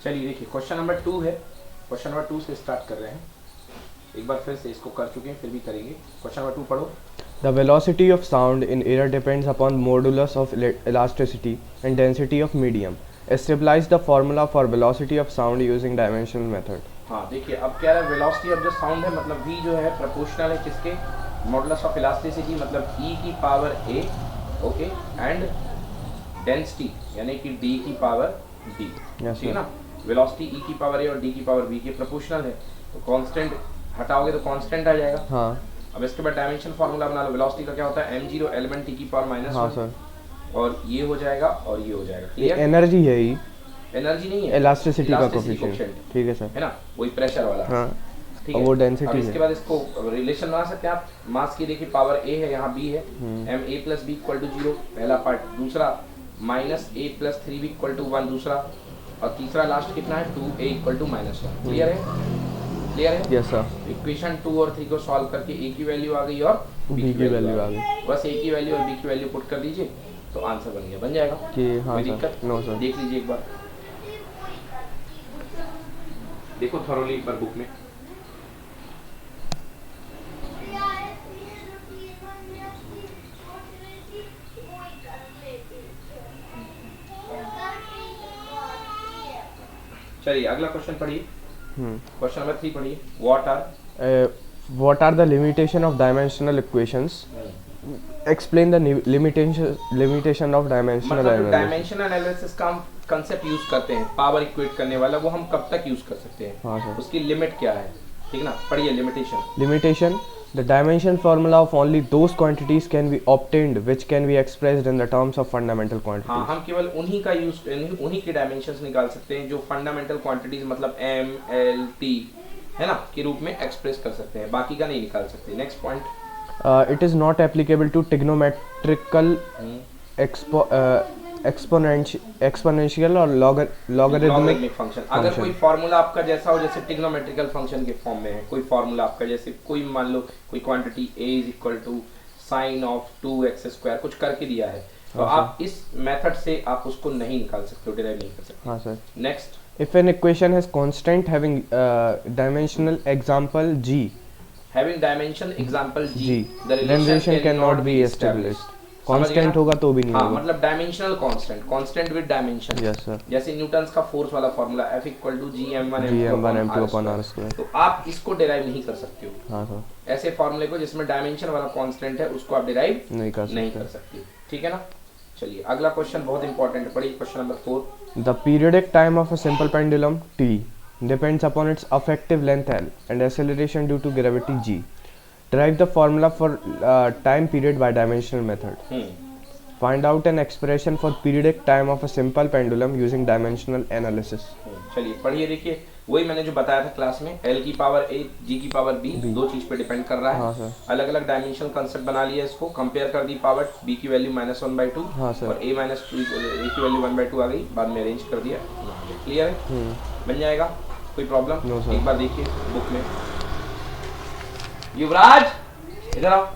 चलिए देखिए question number 2 है। क्वेश्चन नंबर 2 से स्टार्ट कर रहे हैं। एक बार फिर से इसको कर चुके हैं, फिर भी करेंगे। क्वेश्चन नंबर 2 पढ़ो। The velocity of sound in air depends upon modulus of elasticity and density of medium. Establish the formula for velocity of sound using dimensional method. हाँ देखिए, अब क्या है, वेलोसिटी ऑफ जो साउंड है मतलब v जो है प्रोपोर्शनल है किसके, मॉडुलस ऑफ इलास्टिसिटी मतलब e की power a, okay, and density यानी कि d की पावर d, ठीक है ना। वेलोसिटी e की पावर a और d की पावर b के प्रोपोर्शनल है, तो कांस्टेंट हटाओगे तो कांस्टेंट आ जाएगा। हाँ। अब इसके बाद डायमेंशन फार्मूला बना लो। वेलोसिटी का क्या होता है, m0 एलिमेंट t की पावर माइनस हाँ 1, सर। और ये हो जाएगा और ये हो जाएगा। क्लियर? एनर्जी है ये, एनर्जी नहीं है, इलास्टिसिटी का Elasticity कोफिशिएंट, coefficient, ठीक है सर। है ना, वही प्रेशर वाला। हाँ, ठीक और है। वो अब डेंसिटी इसके है। बाद इसको रिलेशन बना सकते हैं आप। मास की देखिए पावर a है, यहाँ b है, m a plus b equal to 0 पहला पार्ट, दूसरा minus a plus 3b equal to 1 दूसरा, और तीसरा लास्ट कितना है 2a equal to minus 1। Clear है? क्लियर है? Yes sir. इक्वेशन 2 और 3 को सॉल्व करके a की वैल्यू आ गई और b बी की की वैल्यू वैल्यू आ आ गई। गई बस a की वैल्यू और b की वैल्यू पुट कर दीजिए तो आंसर बन गया, बन जाएगा। कि हाँ कोई सर। दिक्कत? No sir. देख लीजिए एक बार, देखो थॉरोली एक बार बुक में। चलिए अगला क्वेश्चन पढ़िए। क्वेश्चन नंबर 3 पढ़िए। What are the limitation of dimensional equations? Explain the limitation of dimensional मतलब analysis. डायमेंशनल एनालिसिस का हम कंसेप्ट यूज करते हैं, पावर इक्वेट करने वाला, वो हम कब तक यूज कर सकते हैं, हाँ सर। उसकी लिमिट क्या है, ठीक ना। पढ़िए limitation. Limitation: the dimension formula of only those quantities can be obtained which can be expressed in the terms of fundamental हाँ, quantities. हम केवल उन्हीं का यूज, उन्हीं के डायमेंशंस निकाल सकते हैं जो फंडामेंटल क्वांटिटीज मतलब m l t है ना के रूप में एक्सप्रेस कर सकते हैं, बाकी का नहीं निकाल सकते। Next point. It is not applicable to trigonometrical exponential or logarithmic function. अगर कोई फार्मूला आपका जैसा हो, जैसे ट्रिग्नोमेट्रिकल फंक्शन के फॉर्म में है, कोई फार्मूला आपका जैसे कोई मान लो कोई quantity a is equal to sine of 2x square कुछ करके दिया है, तो आप इस मेथड से आप उसको नहीं निकाल सकते हो, डिराइव नहीं कर सकते। हाँ sir. Next. If an equation has constant having dimensional example g, having dimension example g, the relation cannot be established. Constant होगा तो भी नहीं हाँ, होगा। मतलब dimensional constant, constant with dimension. Yes sir. जैसे न्यूटन्स का फोर्स वाला formula F equal to G m one m2 upon r square। तो आप इसको डिराइव नहीं कर सकते हो। हाँ सर। ऐसे फार्मूले को जिसमें डायमेंशन वाला कांस्टेंट है उसको आप डिराइव नहीं कर सकते, ठीक है ना। चलिए अगला क्वेश्चन बहुत इंपॉर्टेंट है, पढ़िए question number 4। The periodic time of a simple pendulum t depends upon its effective length L and acceleration due to gravity g. Derive the formula for time period by dimensional method. Find out an expression for periodic time of a simple pendulum using dimensional analysis. चलिए पढ़िए, देखिए वही मैंने जो बताया था class में, L की पावर A G की पावर B दो चीज पे डिपेंड कर रहा है। हाँ सर। अलग अलग डायमेंशनल कंसेप्ट बना लिया, इसको कंपेयर कर दी, पावर B की वैल्यू -1/2 हाँ सर। और A की वैल्यू 1/2 आ गई, बाद में अरेंज कर दिया। क्लियर है? बन जाएगा, कोई प्रॉब्लम? No sir. एक बार देखिए बुक में। युवराज इधर आओ।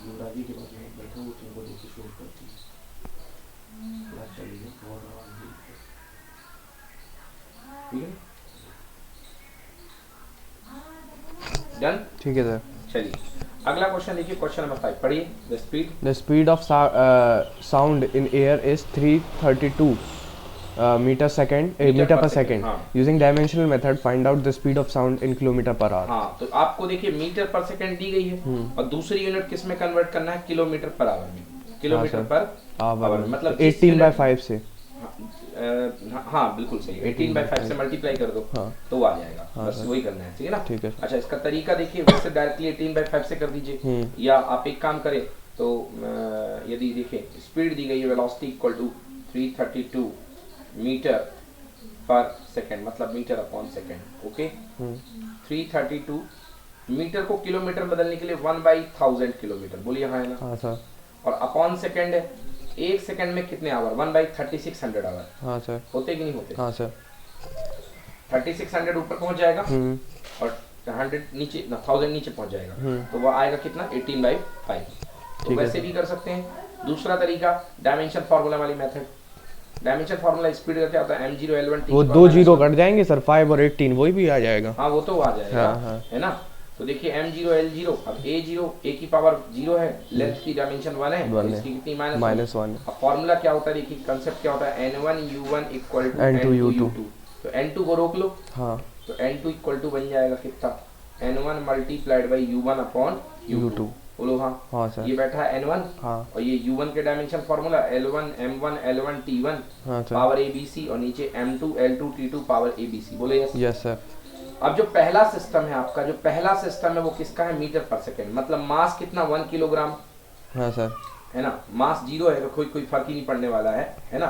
युवराज जी के पास में बैठा हूँ, तुमको देखिए शो करती है। ठीक है, डन। ठीक है सर। चलिए अगला क्वेश्चन देखिए, क्वेश्चन नंबर 5 पढ़िए। The speed of sound in air is 332 meter per second. हाँ। Using dimensional method, find out the speed of sound in kilometer per hour. हाँ, तो आपको देखिए मीटर पर सेकंड दी गई है और दूसरी यूनिट किस में कन्वर्ट करना है, किलोमीटर पर आवर में। किलोमीटर पर आवर मतलब 18/5 से। हाँ बिल्कुल सही, 18/5 से मल्टीप्लाई कर दो हाँ। तो वो आ जाएगा। बस वही करना है, ठीक है ना। ठीक है। अच्छा, इसका तरीका देखिए, वैसे डायरेक्टली 18/5 से कर दीजिए, या आप एक काम करें तो यदि देखिए स्पीड दी गई है वेलोसिटी इक्वल टू 332 मीटर पर सेकंड, मतलब metre upon second, okay. 332 metre को किलोमीटर बदलने के लिए 1/1000 किलोमीटर, बोलिए हाँ है ना। हाँ सर। और अपॉन सेकंड है, एक सेकंड में कितने आवर, 1/3600 आवर। हाँ सर। होते कि नहीं होते? हाँ सर। 3600 ऊपर पहुंच जाएगा और 100 नीचे ना 1000 नीचे पहुंच जाएगा, तो वो आएगा कितना 18/5। तो वैसे भी कर सकते हैं। दूसरा तरीका डायमेंशन फार्मूला वाली मेथड। डायमेंशन फार्मूला स्पीड का क्या होता है m0 l1 वो 2 जीरो कट जाएंगे सर, 5 और 18 वही भी आ जाएगा। हाँ वो तो आ जाएगा, हाँ। है ना। तो देखिए m0 l0, अब a की पावर 0 है, लेंथ की डायमेंशन 1 है, तो इसकी कितनी -1। अब फार्मूला क्या होता है, देखिए कंसेप्ट क्या होता है, n1u1 = n2u2। तो n2 को रोक लो, हाँ, तो n2 = बन जाएगा कितना, n1 × u1/u2। बोलो हाँ सर। ये बैठा है n1, हाँ, और ये u1 के dimension formula l1 m1 l1 t1 power abc, और नीचे m2 l2 t2 power abc। बोले यस सर। अब जो पहला सिस्टम है आपका, जो पहला सिस्टम है वो किसका है, मीटर पर सेकंड, मतलब मास कितना 1 किलोग्राम, हाँ सर, है ना। मास 0 है तो कोई फर्क ही नहीं पड़ने वाला है ना।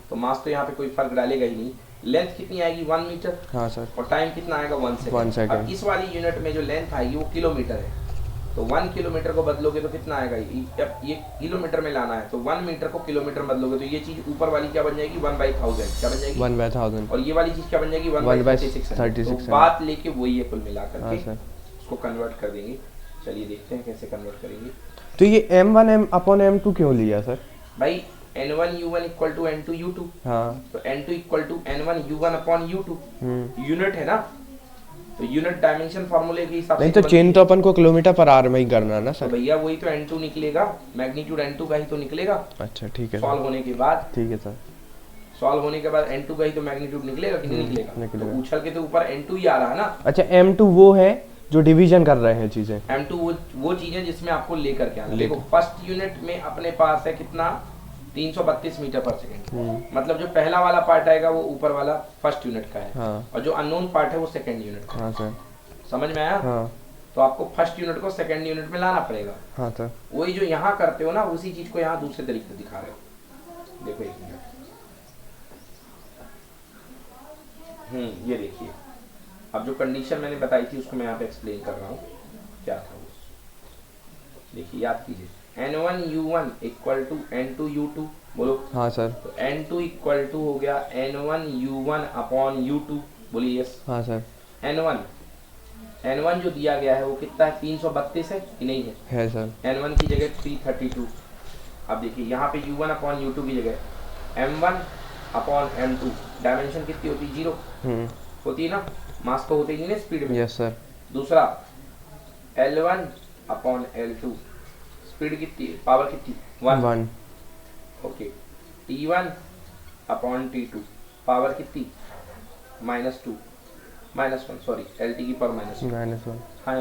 तो मास तो यहाँ पे कोई फर्क डालेगा ही नहीं। लेंथ कितनी आएगी 1 मीटर, हाँ सर, और टाइम कितना आएगा 1 सेकंड। अब इस वाली यूनिट में जो लेंथ आएगी वो किलोमीटर है, तो 1 किलोमीटर को बदलोगे तो कितना आएगा, अब ये किलोमीटर में लाना है तो 1 मीटर को किलोमीटर बदलोगे तो ये चीज ऊपर वाली क्या बन जाएगी 1/1000, क्या बन जाएगी 1/1000, और ये वाली चीज क्या बन जाएगी 1/36। तो बात लेके वही है कुल मिलाकर के, उसको कन्वर्ट कर देंगे। चलिए देखते हैं कैसे कन्वर्ट करेंगे। तो ये m1/m2 क्यों लिया सर? भाई n1u1 = n2u2, हाँ, तो n2 = n1u1/u2 यूनिट है ना, तो यूनिट डायमेंशन फार्मूले के हिसाब से नहीं तो चेन तो अपन को किलोमीटर पर आवर में ही करना है ना सर। तो भैया वही तो n2 निकलेगा, मैग्नीट्यूड n2 का ही तो निकलेगा। अच्छा ठीक है, सॉल्व होने के बाद, ठीक है सर, सॉल्व होने के बाद n2 का ही तो मैग्नीट्यूड निकलेगा कि नहीं निकलेगा, तो उछल के तो ऊपर n2 ही आ रहा है ना। अच्छा m2 वो है जो डिवीजन कर रहे हैं चीजें, m2 वो चीजें जिसमें आपको लेकर के आना। देखो फर्स्ट यूनिट में अपने पास है कितना 332 मीटर पर सेकंड, मतलब जो पहला वाला पार्ट आएगा वो ऊपर वाला फर्स्ट यूनिट का है, हाँ, और जो अननोन पार्ट है वो सेकंड यूनिट का, हाँ सर, समझ में आया, हाँ। तो आपको फर्स्ट यूनिट को सेकंड यूनिट में लाना पड़ेगा, हाँ सर। वही जो यहाँ करते हो ना उसी चीज को यहाँ दूसरे तरीके से दिखा रहे हो। देखो एक मिनट, ये देखिए, अब जो कंडीशन मैंने बताई थी उसको मैं यहाँ पे एक्सप्लेन कर रहा हूँ क्या था वो। देखिए याद कीजिए, n1u1 = n2u2, बोलो हाँ सर। तो n2 = हो गया n1u1/u2, बोलिए यस, हाँ सर। n1 जो दिया गया है वो कितना है 332 है कि नहीं है सर। n1 की जगह 332। अब देखिए यहाँ पे u1/u2 की जगह m1/m2, डायमेंशन कितनी होती है 0 होती है ना, मास तो होते ही नहीं स्पीड में, यस सर। दूसरा L1/L2, स्पीड कितनी है, पावर कितनी 1, ओके। T1/T2, पावर कितनी -1, सॉरी LT की पावर -1, हाँ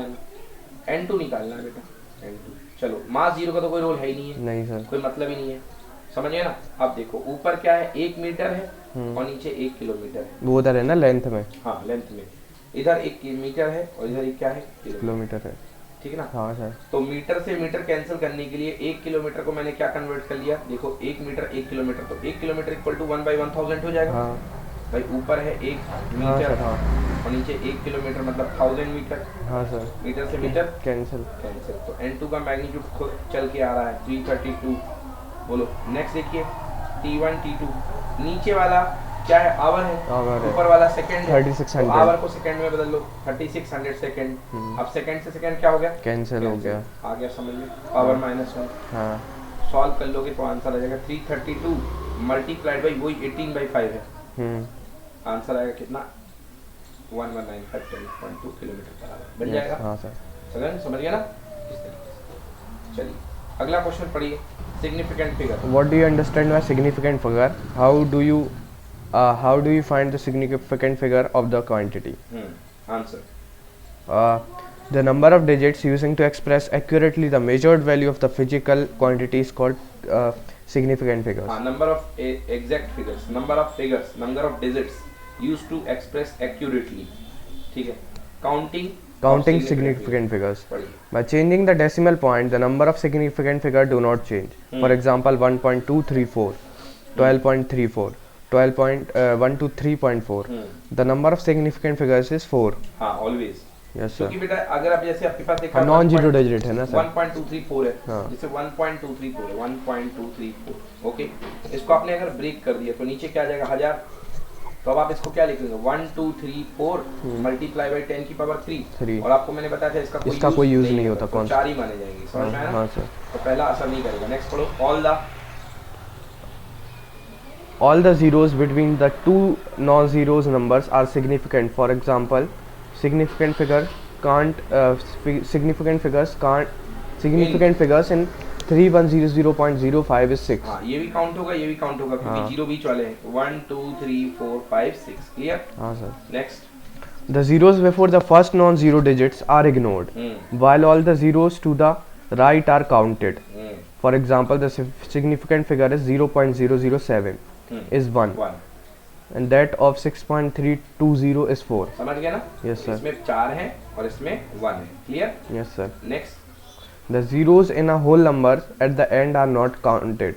n2 निकालना है बेटा, n2। चलो मास 0 का तो कोई रोल है ही नहीं है, नहीं सर, कोई मतलब ही नहीं है, समझ गए ना। अब देखो ऊपर क्या है 1 मीटर है और नीचे 1 किलोमीटर है, वो उधर है ना लेंथ में, हाँ लेंथ में, इधर 1 मीटर है और इधर एक क्या है किलोमीटर है, ठीक है ना, हाँ सर। तो मीटर से मीटर कैंसिल करने के लिए 1 किलोमीटर को मैंने क्या कन्वर्ट कर लिया, देखो 1 मीटर 1 किलोमीटर, तो 1 किलोमीटर = 1/1000 हो जाएगा, हाँ भाई। ऊपर है 1 मीटर, हाँ, और नीचे 1 किलोमीटर मतलब 1000 मीटर, हाँ सर। मीटर से मीटर कैंसिल, तो n2 का मैग्नीट्यूड खुद चल के आ रहा है 332, बोलो नेक्स्ट। देखिए T1 T2, नीचे वाला क्या है आवर है, ऊपर वाला सेकंड है, 3600, तो आवर को सेकंड में बदल लो 3600 सेकंड। अब सेकंड से सेकंड क्या हो गया, कैंसिल हो गया, आ गया समझ में, पावर -1, हाँ। सॉल्व कर लोगे तो आंसर आ जाएगा 332 × वही 18/5 है, आंसर आएगा कितना 119510.2 किलोमीटर पर आवर बन जाएगा, हाँ सर। समझ गया ना इस तरीके से। चलिए अगला क्वेश्चन पढ़िए, significant figure. What do you understand by significant figure? How do you find the significant figure of the quantity? Answer. The number of digits using to express accurately the measured value of the physical quantity is called significant figures. Number of exact figures, number of figures, number of digits used to express accurately. ठीक है. Counting significant figures. By changing the decimal point, the number of significant figure do not change. For example, 1.234, 12.34, 123.4. The number of significant figures is 4. हाँ, always. Yes sir. क्योंकि बेटा अगर आप जैसे आपके पास देखा नॉन जीरो डिजिट है ना सर, 1.234 है, हाँ। जैसे 1.234 है, 1.234, ओके। इसको आपने अगर ब्रेक कर दिया तो नीचे क्या आ जाएगा 1000, तो अब आप इसको क्या लिखेंगे 1 2 3 4 मल्टीप्लाई बाई 10 की पावर 3 और आपको मैंने बताया था इसका कोई यूज नहीं होता, तो 4 ही माने जाएंगे, समझ में आया? हाँ सर। तो पहला असर नहीं करेगा। नेक्स्ट पढ़ो। All the zeros between the two non-zeros numbers are significant. For example, significant figures in 3100.05 is 6. हाँ, ये भी काउंट होगा, ये भी काउंट होगा, क्योंकि जीरो बीच वाले हैं। 1 2 3 4 5 6 क्लियर? हाँ sir. Next, The zeros before the first non-zero digits are ignored, while all the zeros to the right are counted. For example, the significant figure is 0.007 is 1, and that of 6.320 is 4. समझ गया ना? Yes sir. इसमें 4 है और इसमें 1 है, clear? Yes sir. Next, The zeros in a whole number at the end are not counted.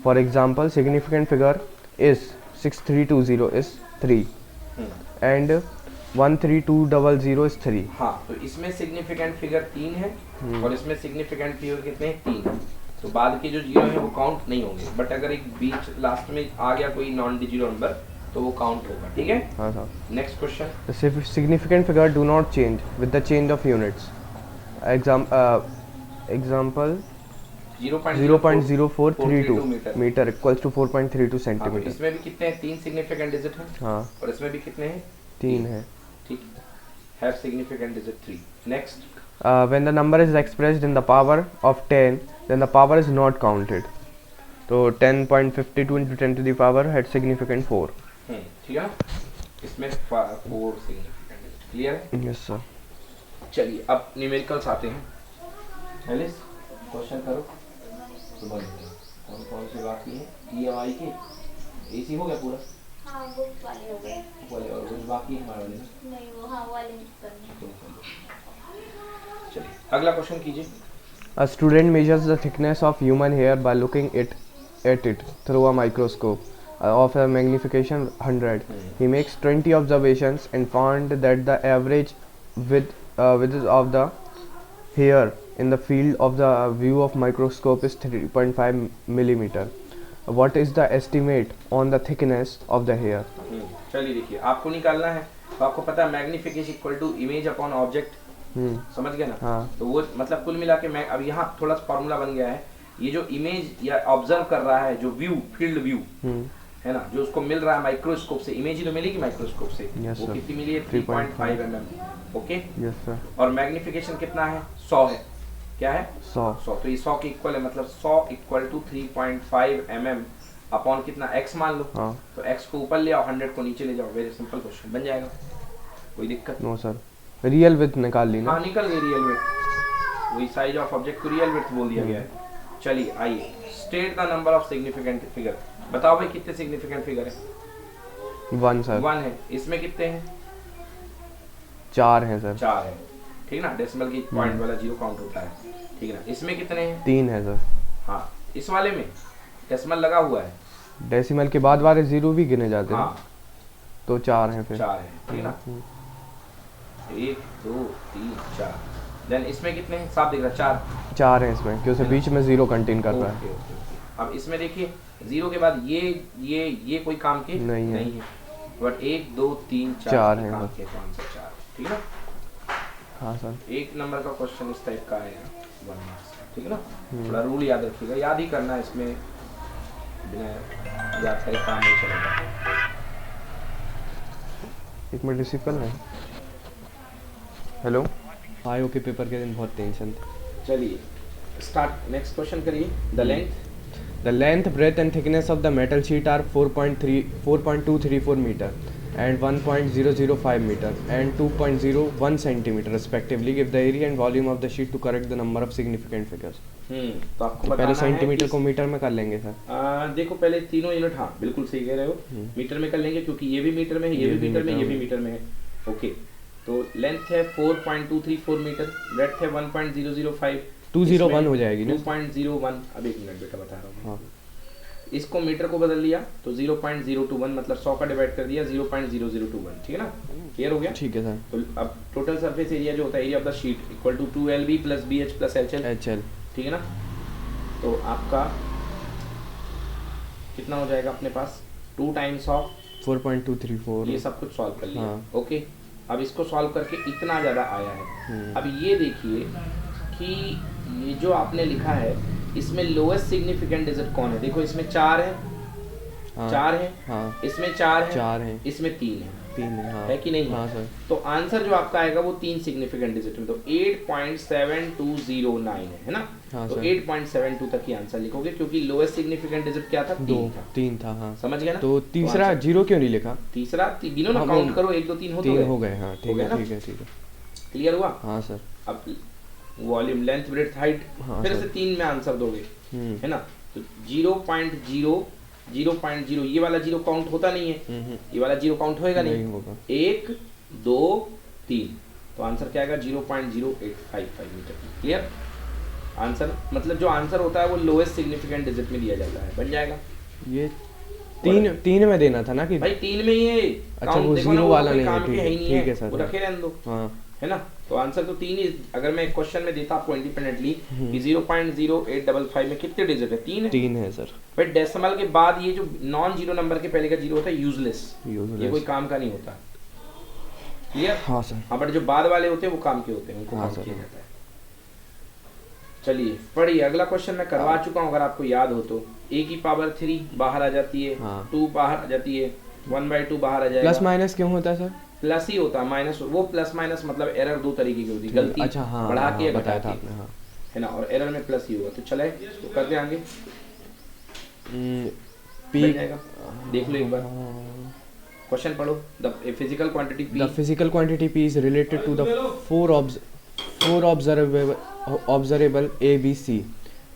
For example, significant figure is 6320 is 3 and 13200 is 3. हाँ, तो इसमें सिग्निफिकेंट फिगर 3 है और इसमें सिग्निफिकेंट फिगर कितने हैं? 3 है। तो बाद के जो जीरो है वो काउंट नहीं होंगे, बट अगर एक बीच लास्ट में आ गया कोई नॉन डिजिटल नंबर तो वो काउंट होगा, ठीक है? हाँ sir. Next question, The significant figure do not change with the change of units. Example 0.0432 meter equals to 4.32 हाँ, तो centimeter. इसमें भी कितने हैं? 3 सिग्निफिकेंट डिजिट हैं हाँ, और इसमें भी कितने हैं? 3 है. ठीक, have significant digit 3. Next, When the number is expressed in the power of 10, then the power is not counted. So 10.52 into 10 to the power had significant 4. ठीक है ना? इसमें 4 सिग्निफिकेंट डिजिट, क्लियर है? Yes sir. चलिए अब numericals आते हैं। Alice question करो। तो कौन कौन से बाकी हैं? EMI के AC हो गया पूरा? हाँ, बुक वाले हो गए। वाले और कुछ बाकी है हमारे वाले? नहीं, वो हाँ वाले करने। चलिए अगला क्वेश्चन कीजिए। A student measures the thickness of human hair by looking at it through a microscope of a magnification 100. He makes 20 observations and found that the average width of the hair in the field of the view of microscope is 3.5 millimeter. What is the estimate on the thickness of the hair? चलिए देखिए, आपको निकालना है तो आपको पता है magnification equal to image upon object, समझ गए ना? हाँ. तो वो मतलब कुल मिला के मैं अब यहाँ थोड़ा सा फॉर्मूला बन गया है। ये जो इमेज या ऑब्जर्व कर रहा है, जो व्यू फील्ड व्यू है ना, जो उसको मिल रहा है माइक्रोस्कोप से, इमेज ही तो मिलेगी माइक्रोस्कोप से। Yes, वो sir. कितनी मिली है? 3.5 mm। Okay, Yes sir. और मैग्निफिकेशन कितना है? 100 है। क्या है? 100. 100, तो ये 100 के इक्वल है, मतलब 100 इक्वल टू 3.5 mm अपॉन कितना? x मान लो। हाँ. तो x को ऊपर ले आओ, 100 को नीचे ले जाओ, वेरी सिंपल क्वेश्चन बन जाएगा, कोई दिक्कत? No sir. Real width निकाल ली ना? हाँ, निकल गई रियल विड्थ, वही साइज ऑफ ऑब्जेक्ट को रियल विड्थ बोल दिया गया है। चलिए आइए, state the number of significant figure. बताओ भाई कितने सिग्निफिकेंट फिगर है? 1 सर. 1 है। इसमें कितने हैं? 4 हैं सर. 4 है, ठीक ना? डेसिमल की पॉइंट वाला जीरो काउंट होता है, ठीक है ना? इसमें कितने हैं? 3 है सर. हाँ, इस वाले में डेसिमल लगा हुआ है। डेसिमल के बाद वाले जीरो भी गिने जाते हैं. हाँ, तो 4 हैं फिर. 4 है, ठीक ना? 1 2 3 4। देन इसमें कितने हैं? साफ दिख रहा है, 4। 4 हैं इसमें, क्योंकि बीच में जीरो कंटेन कर रहा है. Okay, okay, okay. अब इसमें देखिए, जीरो के बाद ये कोई काम के नहीं है। बट 1 2 3 4 4 हैं काम के, तो आंसर 4, ठीक है ना? हाँ सर. एक नंबर का क्वेश्चन इस टाइप का आएगा, 1 मार्क्स, ठीक है ना? थोड़ा रूल याद रखिएगा, याद ही करना है, इसमें बिना याद करे काम नहीं चलेगा। एक मिनट रिसीव कर लें. हेलो. आयो के पेपर के दिन बहुत टेंशन थी. चलिए स्टार्ट, नेक्स्ट क्वेश्चन करिए। The length, The length, breadth and thickness of the metal sheet are 4.234 meter and 1.005 meter and 2.01 centimeter respectively. Give the area and volume of the sheet to correct the number of significant figures. तो आपको पहले बताना centimetre है को metre में कर लेंगे sir. देखो पहले तीनों यूनिट, हाँ बिल्कुल सही कह रहे हो, मीटर में कर लेंगे, क्योंकि ये भी मीटर में है, ये भी मीटर में, ये भी मीटर में है। ओके, तो लेंथ है 4.234 मीटर, ब्रेड्थ है 1.005, 201 हो जाएगी ना? 2.01। अब एक मिनट बेटा बता रहा हूँ। हाँ. इसको मीटर को बदल लिया तो 0.021, मतलब 100 का डिवाइड कर दिया 0.0021, ठीक है ना? क्लियर हो गया? ठीक है सर. तो अब टोटल सरफेस एरिया जो होता है, area of the sheet equal to 2LB plus BH plus HL, ठीक है ना? तो आपका कितना हो जाएगा अपने पास? 2 टाइम्स ऑफ 4.234 ये सब कुछ सॉल्व कर लिया। हाँ। ओके, अब इसको सॉल्व करके इतना ज़्यादा आया है। अब ये देखिए कि ये जो आपने लिखा है इसमें लोएस्ट सिग्निफिकेंट डिजिट कौन है। देखो इसमें 4 है, हाँ 4 है, हाँ इसमें 4 है, 4 हैं, इसमें 3 है, 3 है, हाँ है कि नहीं? हाँ सर। तो आंसर जो आपका आएगा वो 3 सिग्निफिकेंट डिजिट में, तो 8.7209 है ना? हाँ तो सर। 8.72 तक ही आंसर लिखोगे क्योंकि लोएस्ट सिग्निफिकेंट डिजिट क्या था? 3 था, हाँ। समझ गया ना? तो तीसरा आंसर- जीरो क्यों नहीं लिखा? तीसरा गिनो ना, हाँ, काउंट वो करो, 1 2 3 हो 3 तो हो गए, हाँ हो ठीक गया है ना? ठीक है ठीक है। क्लियर हुआ? हाँ सर। अब वॉल्यूम, लेंथ, ब्रेड्थ, हाइट, हाँ, फिर सर। से 3 में आंसर दोगे, हम्म है ना? तो 0.0 ये वाला जीरो काउंट होता नहीं है, ये वाला जीरो काउंट होएगा नहीं नहीं। होगा। 1 2 3, तो आंसर क्या आएगा? 0.0855 मीटर। क्लियर? आंसर मतलब जो आंसर होता है वो लोएस्ट सिग्निफिकेंट डिजिट में दिया जाता है, बन जाएगा। ये तीन में देना था ना कि भाई 3 में ही है। अच्छा, count वो देखो ना, जीरो वो वाला कोई नहीं है, काम के ठीक है है, ही नहीं ठीक है सर। वो रखे रहने दो, हाँ है ना? तो आंसर तो 3 ही। अगर मैं क्वेश्चन में देता आपको इंडिपेंडेंटली कि 0.0855 में कितने डिजिट है? 3 है। 3 है सर। फिर डेसिमल के बाद ये जो नॉन जीरो नंबर के पहले का जीरो होता है यूजलेस, ये कोई काम का नहीं होता। क्लियर? हाँ सर। हाँ, बट जो बाद वाले होते हैं वो काम के होते हैं, उनको हाँ, काम सर। किया जाता है। चलिए पढ़िए, अगला क्वेश्चन मैं करवा चुका हूँ, अगर आपको याद हो तो। a की पावर 3 बाहर आ जाती है, हाँ। 2 बाहर आ जाती है, 1/2 बाहर आ जाएगा। प्लस माइनस क्यों होता है सर? प्लस ही होता है, माइनस वो प्लस माइनस मतलब एरर 2 तरीके की होती है, गलती अच्छा, हाँ बढ़ा के हाँ, या बताया घटा था के, आपने, हाँ। है ना? और एरर में प्लस ही होगा। तो चले तो कर दे आगे, P बन जाएगा। देख लो एक बार क्वेश्चन पढ़ो। The physical quantity P, The physical quantity P is related to the four observable A, B, C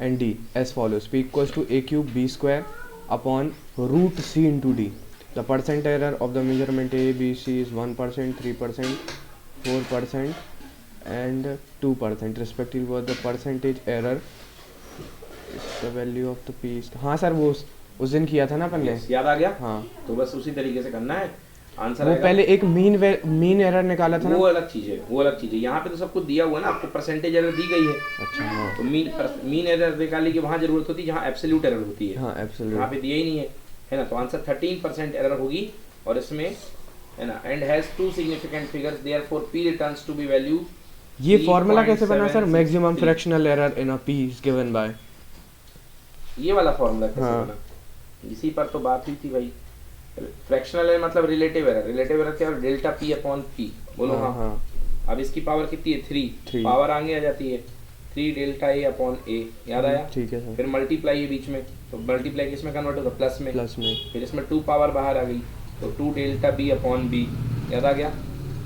and D as follows: P equals to A cube B square upon root C into D. The percent error of the measurement A, B, C is 1%, 3%, 4% and 2% respectively. Was the percentage error is the value of the P is, हाँ sir वो उस दिन किया था ना अपन ने। याद आ गया? हाँ, तो बस उसी तरीके से करना है। आंसर वो आएगा, पहले एक मीन एरर निकाला था ना। वो अलग चीज है, वो अलग चीज है। यहाँ पे तो सब कुछ दिया हुआ है ना, आपको परसेंटेज एरर दी गई है। अच्छा, हाँ तो मीन एरर निकालने की वहाँ जरूरत होती है जहाँ एब्सोल्यूट एरर होती है, हाँ यहाँ एब्सोल्यूट। पे दिया ही नहीं है ना? तो आंसर 13% एरर होगी और इसमें, है ना? And has 2 significant figures, therefore p returns to be value. ये फॉर्मूला कैसे बना sir? 3.763। Maximum fractional error in a p is given by. ये वाला फॉर्मूला कैसे हाँ। बना? इसी पर तो बात हुई थी भाई। फ्रैक्शनल एरर मतलब रिलेटिव एरर। रिलेटिव एरर क्या है? Delta p upon p। बोलो हाँ, हाँ अब इसकी पावर कितनी है? 3। 3। पावर आगे आ जाती है 3 डेल्टा a अपॉन a, याद आया? ठीक है सर। फिर मल्टीप्लाई है बीच में, तो मल्टीप्लाई किसमें कन्वर्ट होगा? प्लस में। प्लस में फिर इसमें 2 पावर बाहर आ गई, तो 2 डेल्टा b अपॉन b, याद आ गया?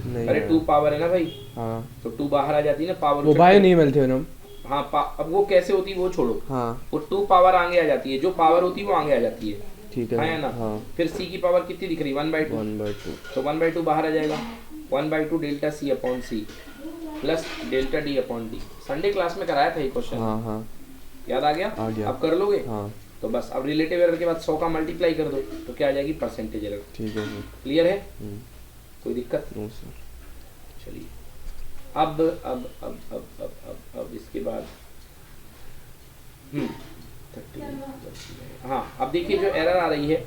नहीं अरे आया। 2 पावर है ना भाई, हाँ, तो 2 बाहर आ जाती है ना पावर। वो बाय नहीं मिलते ना। हाँ, अब वो कैसे होती है वो छोड़ो, हाँ वो 2 पावर आगे आ जाती है, जो पावर होती है वो आगे आ जाती है, ठीक है। हाँ है ना? हाँ फिर c की पावर कितनी दिख रही है? 1/2, 1/2। तो 1/2 बाहर आ जाएगा, 1/2 delta c upon c plus delta d upon d। Sunday class में कराया था ये क्वेश्चन, हाँ हाँ याद आ गया? आ गया। अब कर लोगे? हाँ तो बस अब रिलेटिव एरर के बाद 100 का मल्टीप्लाई कर दो तो क्या आ जाएगी? Percentage error. ठीक है सर। क्लियर है? हम्म, कोई दिक्कत? No sir. चलिए अब इसके बाद 30। हाँ, अब देखिए जो एरर आ रही है,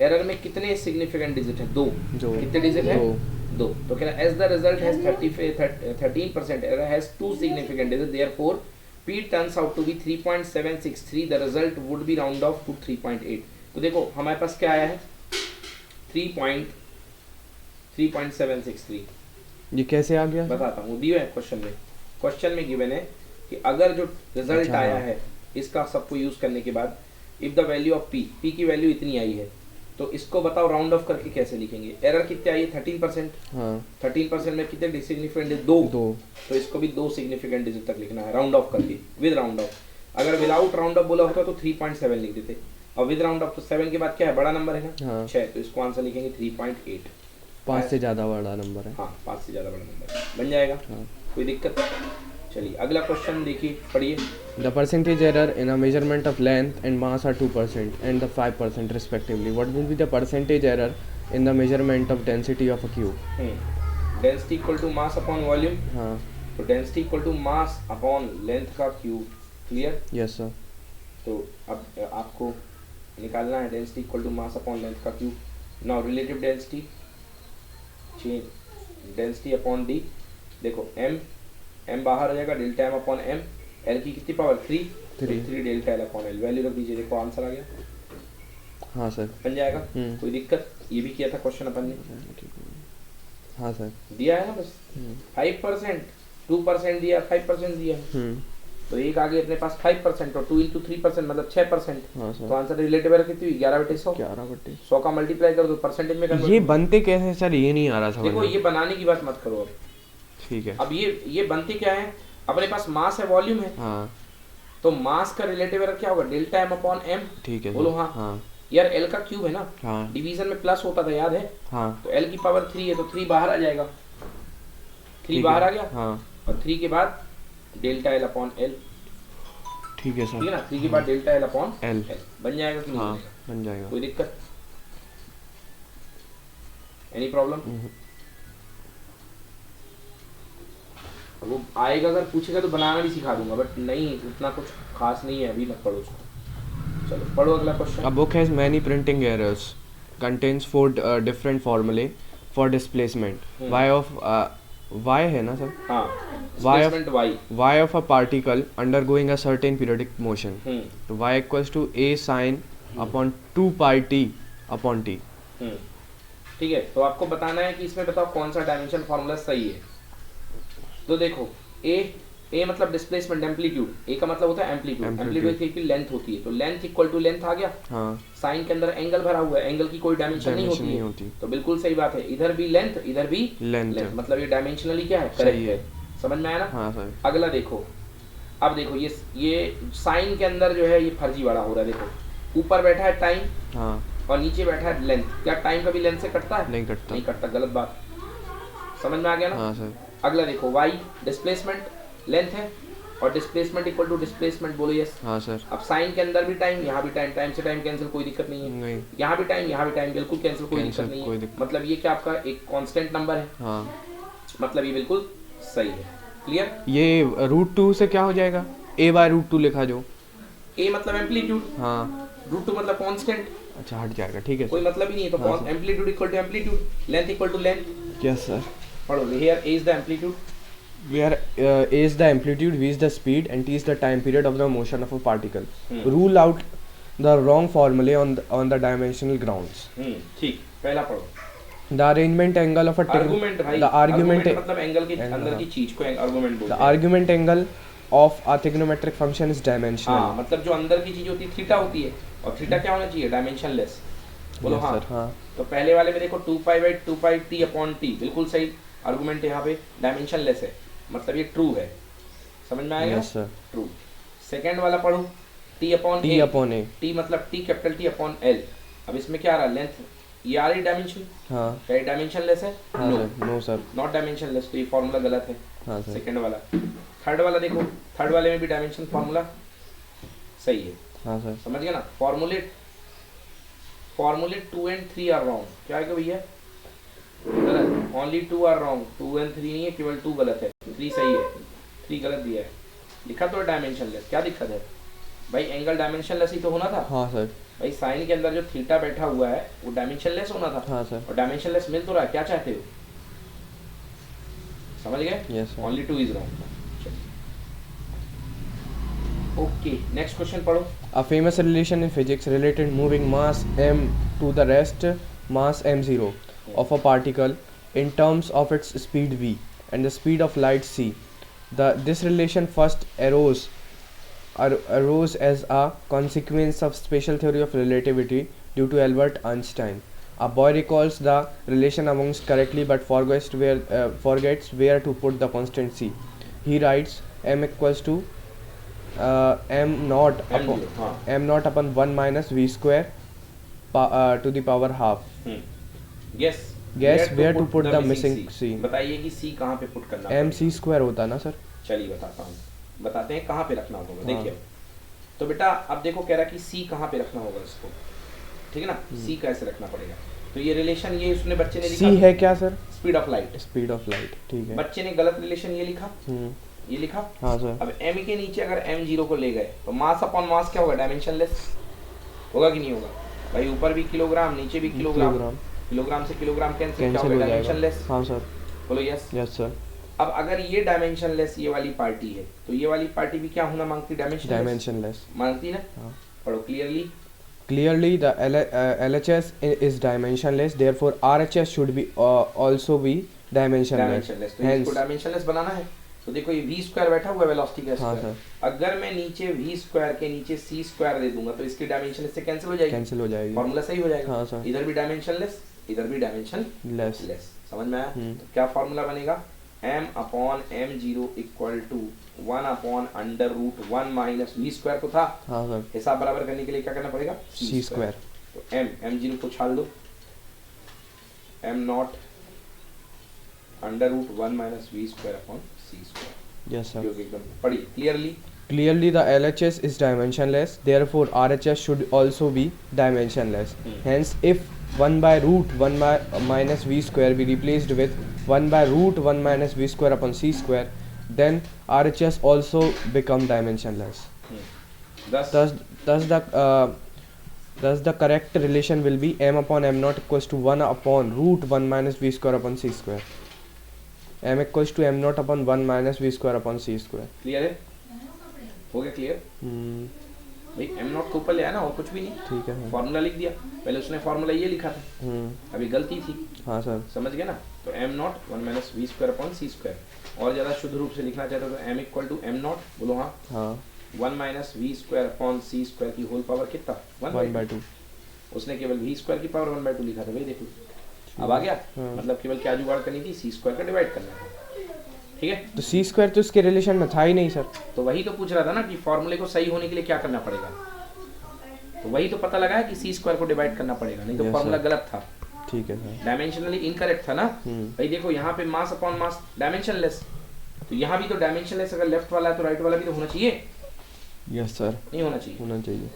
एरर में कितने सिग्निफिकेंट डिजिट है? 2। जो कितने डिजिट है? 2। 2। तो कह रहा है as the result has 13% error has 2 significant digit, therefore p turns out to be 3.763, the result would be round off to 3.8। तो देखो हमारे पास क्या आया है? 3.763। ये कैसे आ गया? बताता हूँ, दिया है क्वेश्चन में। क्वेश्चन में गिवन है कि अगर जो रिजल्ट अच्छा, आया हाँ। है इसका सबको यूज करने के बाद, if the value of p की वैल्यू इतनी आई है, तो इसको बताओ राउंड ऑफ करके कैसे लिखेंगे? एरर कितने आई है? 13%। हाँ 13% में कितने सिग्निफिकेंट डिजिट? 2। 2। तो इसको भी 2 सिग्निफिकेंट डिजिट तक लिखना है राउंड ऑफ करके, विद राउंड ऑफ। अगर विदाउट राउंड ऑफ बोला होता तो 3.7 लिख देते, और विद राउंड ऑफ तो 7 के बाद क्या है? बड़ा नंबर है ना, हाँ 6, तो इसको आंसर लिखेंगे 3.8। 5 से ज़्यादा बड़ा नंबर है। हाँ, 5 से ज़्यादा बड़ा नंबर है, बन जाएगा। हाँ। कोई दिक्कत? चलिए अगला क्वेश्चन देखिए, पढ़िए। The percentage error in a measurement of length and mass are 2% and the 5% respectively. What will be the percentage error in the measurement of density of a cube? Density equal to mass upon volume, हाँ तो density equal to mass upon length का cube. Clear? Yes sir. तो अब आपको निकालना है density equal to mass upon length का cube. Now relative density change density upon D, देखो m बाहर आ जाएगा, delta m upon m, l की कितनी power 3 delta l upon l, value रख दीजिए, देखो आंसर आ गया। हाँ सर। बन जाएगा, कोई दिक्कत? ये भी किया था क्वेश्चन अपन ने। हाँ सर। दिया है ना बस 5%, 2% दिया, 5% दिया, तो एक आगे अपने पास 5% और 2 into 3% मतलब 6%। हाँ सर। तो आंसर रिलेटिव एरर कितनी हुई? 11/100। 11/100 का मल्टीप्लाई कर दो, परसेंटेज में कन्वर्ट। ये बनते कैसे हैं सर, ये नहीं आ रहा समझ देखो में। ये बनाने की बात मत करो अब, ठीक है। अब ये बनते क्या है, अपने पास मास है, वॉल्यूम है, हाँ तो मास का रिलेटिव एरर क्या होगा? Delta m upon m। ठीक है। बोलो हाँ। हाँ यार l का क्यूब है ना, हाँ डिवीजन में प्लस होता था, याद है? हाँ तो l की पावर 3 है, तो 3 बाहर आ जाएगा, 3 ठीक बाहर है। आ गया, हाँ और 3 के बाद डेल्टा l अपॉन l, ठीक है ठीक सर। है ना? 3 के बाद डेल्टा l अपॉन L बन जाएगा कि नहीं हाँ बनेगा? बन जाएगा। कोई दिक्कत? Any problem? वो आएगा, अगर पूछेगा तो बनाना भी सिखा दूंगा, बट नहीं उतना कुछ खास नहीं है अभी, मत पढ़ो उसको। चलो पढ़ो अगला question. A book has many printing errors, contains 4 different formulae for displacement. Y है ना सर? हाँ, Y of displacement y। y of a particle undergoing a certain periodic motion. हम्म तो y equals to a sin upon 2 pi t upon t. हम्म, ठीक है। तो आपको बताना है कि इसमें बताओ कौन सा डायमेंशन फॉर्मूला सही है। तो देखो ए मतलब डिस्प्लेसमेंट एम्पलीट्यूड, ए का मतलब होता है एम्पलीट्यूड, एम्पलीट्यूड की लेंथ होती है, तो लेंथ इक्वल टू लेंथ आ गया। हाँ साइन के अंदर एंगल भरा हुआ है, एंगल की कोई डायमेंशन नहीं होती है, तो बिल्कुल सही बात है, इधर भी लेंथ इधर भी लेंथ मतलब ये डायमेंशनली क्या है? करेक्ट है। समझ में आया ना? हाँ सर। अगला देखो, अब देखो ये साइन के अंदर जो है ये फर्जी वाला हो रहा है। देखो ऊपर बैठा है टाइम हाँ और नीचे बैठा है लेंथ, क्या टाइम कभी लेंथ से कटता है? नहीं कटता। नहीं कटता, गलत बात। समझ में आ गया ना? हाँ सर। अगला देखो y डिस्प्लेसमेंट लेंथ है और डिस्प्लेसमेंट इक्वल टू डिस्प्लेसमेंट, बोलो यस। हाँ सर। अब साइन के अंदर भी टाइम, यहाँ भी टाइम, टाइम से टाइम कैंसिल, कोई दिक्कत नहीं है। नहीं। यहाँ भी टाइम बिल्कुल कैंसिल, कोई दिक्कत नहीं है। मतलब ये क्या आपका एक कांस्टेंट नंबर है, हाँ मतलब ये बिल्कुल सही है। क्लियर? ये √2 से क्या हो जाएगा? a/√2 लिखा जो। a मतलब एम्पलीट्यूड, हाँ √2 मतलब कांस्टेंट, अच्छा हट जाएगा, ठीक है कोई सर। मतलब ही नहीं है। तो हाँ, amplitude equal to amplitude, length equal to length. Yes sir. पढ़ो, here a is the amplitude, Where a is the amplitude, v is the speed, and t is the time period of the motion of a particle. Rule out the wrong formulae on the dimensional grounds. ठीक, पहला पढ़ो। The arrangement angle of a argument भाई, the argument मतलब angle के अंदर की चीज को आर्गुमेंट बोलते the हैं। argument angle of a trigonometric function is dimensional. हाँ, मतलब जो अंदर की चीज होती है थीटा होती है, और थीटा क्या होना चाहिए? डायमेंशनलेस। बोलो Yes, हाँ। sir, हाँ। तो पहले वाले में देखो 2π/2π t अपॉन t, बिल्कुल सही आर्गुमेंट, यहाँ पे डायमेंशनलेस है, मतलब ये ट्रू है। समझ में आएगा? Yes, sir. ट्रू। सेकंड वाला पढ़ो, t upon t upon a. t मतलब t capital T upon l। अब इसमें क्या आ रहा है? लेंथ, ये आ रही डायमेंशन, हाँ क्या ये डायमेंशनलेस है? हाँ no, sir, no sir. Not dimensionless, तो ये फॉर्मूला गलत है। हाँ सर। सेकंड वाला। थर्ड वाला देखो, थर्ड वाले में भी डायमेंशन फॉर्मूला सही है। हाँ सर। समझ गया ना? फॉर्मूले 2 and 3 आर रॉन्ग। क्या है कि भैया? गलत। ओनली 2 आर रॉन्ग, 2 and 3 नहीं है, केवल 2 गलत है, 3 सही है, 3 गलत दिया है। लिखा तो डायमेंशनलेस, क्या दिक्कत है भाई? एंगल डायमेंशनलेस ही तो होना था। हाँ सर। भाई साइन के अंदर जो थीटा बैठा हुआ है वो डायमेंशनलेस होना था। हाँ सर। और डायमेंशनलेस मिल तो रहा है, क्या चाहते हो? समझ गए? Yes, sir. Only 2 is wrong. Okay, next question पढ़ो। A famous relation in physics related moving mass m to the rest mass m0 of a particle in terms of its speed v and the speed of light c. This relation first arose as a consequence of special theory of relativity due to Albert Einstein. A boy recalls the relation amongst correctly but forgets where to put the constant c. He writes m equals to m naught upon 1 minus v square to the power half. Guess where to put the missing c. बताइए कि c कहाँ पे put करना है? m c square होता ना sir? चलिए बताता हूँ, बताते हैं कहाँ पे रखना होगा। देखिए, तो बेटा अब देखो कह रहा कि c कहाँ पे रखना होगा इसको, ठीक है ना? c कैसे रखना पड़ेगा? तो ये रिलेशन ये उसने बच्चे ने लिखा, c है क्या sir? Speed of light. Speed of light, ठीक है। बच्चे ने गलत रिलेशन ये लिखा, ये लिखा। हाँ सर। अब m के नीचे अगर m0 को ले गए तो मास अपॉन मास क्या होगा? डायमेंशनलेस होगा कि नहीं होगा? भाई ऊपर भी किलोग्राम नीचे भी किलोग्राम, किलोग्राम से किलोग्राम कैंसिल, क्या कैंसिल होगा? हो जाएगा। डायमेंशनलेस। हाँ सर। बोलो यस। Yes sir. अब अगर ये डायमेंशनलेस ये वाली पार्टी है तो ये वाली पार्टी भी क्या होना मांगती? डायमेंशनलेस मांगती ना। हाँ। पढ़ो clearly. Clearly, the LHS is dimensionless. Therefore, RHS should be also be dimensionless. Dimensionless, तो Hence, इसको डायमेंशनलेस बनाना है तो देखो ये v स्क्वायर बैठा हुआ है वेलोसिटी का हाँ स्क्वायर, अगर मैं नीचे v स्क्वायर के नीचे c स्क्वायर दे दूंगा तो इसकी डायमेंशनलेस से कैंसिल हो जाएगी, कैंसिल हो जाएगी। फॉर्मूला सही हो जाएगा। हाँ सर। इधर भी डायमेंशनलेस, इधर भी डायमेंशनलेस। लेस। समझ में आया? तो क्या फॉर्मूला बनेगा? m upon m0 equal to 1 upon under root 1 minus v square को था, हाँ सर। हिसाब बराबर करने के लिए क्या करना पड़ेगा? c square. तो m0 को छाल दो, m nought under root 1 minus v square upon c square. Yes sir. जो कि एकदम पढ़िए clearly. Clearly, the LHS is dimensionless. Therefore, RHS should also be dimensionless. Hence, if 1 by root 1 by minus v square be replaced with 1 by root 1 minus v square upon c square, then RHS also become dimensionless. दस Thus the correct relation will be m upon m naught equals to 1 upon root 1 minus v square upon c square. m equals to m naught upon 1 minus v square upon c square. Clear है? हो गया clear? भाई m not को ऊपर ले आया ना, और कुछ भी नहीं। ठीक है। फॉर्मूला लिख दिया, पहले उसने फॉर्मूला ये लिखा था, अभी गलती थी। हाँ सर। समझ गए ना? तो m nought 1 minus v square upon c square, और ज़्यादा शुद्ध रूप से लिखना चाहता तो m equal to m nought, बोलो हाँ, हाँ 1 minus v square upon c square की होल पावर कितना? 1/2। उसने केवल v स्क्वायर की पावर 1/2 लिखा था भाई, देखो अब आ गया। मतलब केवल क्या जुगाड़ करनी थी? c स्क्वायर का डिवाइड करना था, ठीक है? तो c स्क्वायर तो इसके रिलेशन में था ही नहीं सर। तो वही तो पूछ रहा था ना कि फॉर्मूले को सही होने के लिए क्या करना पड़ेगा, तो वही तो पता लगा है कि c स्क्वायर को डिवाइड करना पड़ेगा, नहीं तो Yes, फॉर्मूला sir. गलत था, ठीक है सर। डायमेंशनली इनकरेक्ट था ना। भाई देखो यहाँ पे मास अपॉन मास डायमेंशनलेस, तो यहाँ भी तो डायमेंशनलेस, अगर लेफ्ट वाला है तो राइट वाला भी तो होना चाहिए, यस सर। नहीं होना चाहिए? होना चाहिए।